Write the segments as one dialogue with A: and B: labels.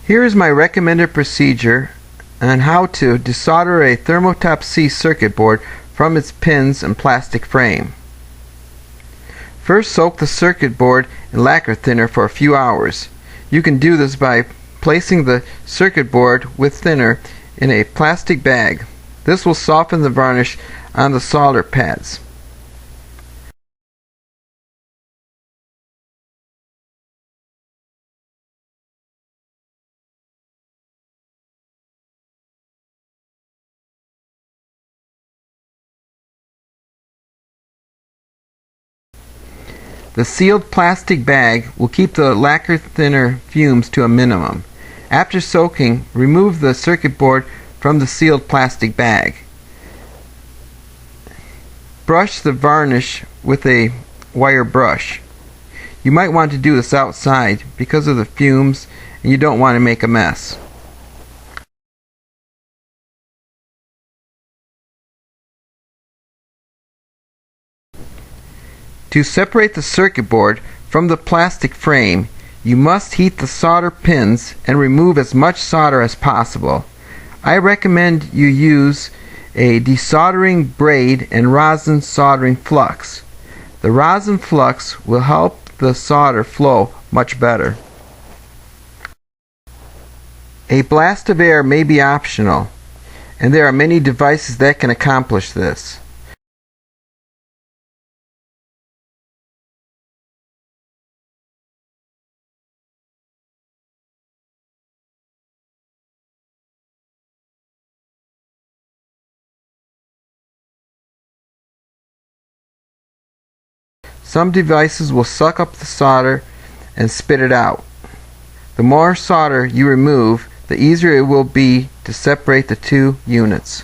A: Here is my recommended procedure on how to desolder a ThermoTop C circuit board from its pins and plastic frame. First, soak the circuit board in lacquer thinner for a few hours. You can do this by placing the circuit board with thinner in a plastic bag. This will soften the varnish on the solder pads. The sealed plastic bag will keep the lacquer thinner fumes to a minimum. After soaking, remove the circuit board from the sealed plastic bag. Brush the varnish with a wire brush. You might want to do this outside because of the fumes and you don't want to make a mess. To separate the circuit board from the plastic frame, you must heat the solder pins and remove as much solder as possible. I recommend you use a desoldering braid and rosin soldering flux. The rosin flux will help the solder flow much better. A blast of air may be optional, and there are many devices that can accomplish this. Some devices will suck up the solder and spit it out. The more solder you remove, the easier it will be to separate the two units.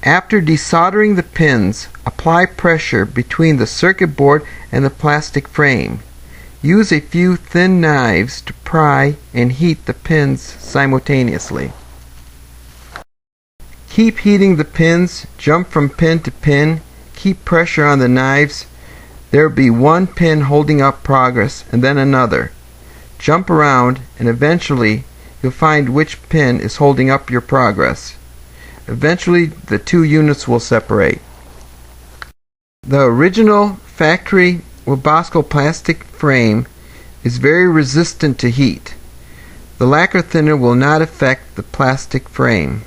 A: After desoldering the pins, apply pressure between the circuit board and the plastic frame. Use a few thin knives to pry and heat the pins simultaneously. Keep heating the pins, jump from pin to pin. Keep pressure on the knives. There will be one pin holding up progress and then another. Jump around and eventually you'll find which pin is holding up your progress. Eventually the two units will separate. The original factory Webasto plastic frame is very resistant to heat. The lacquer thinner will not affect the plastic frame.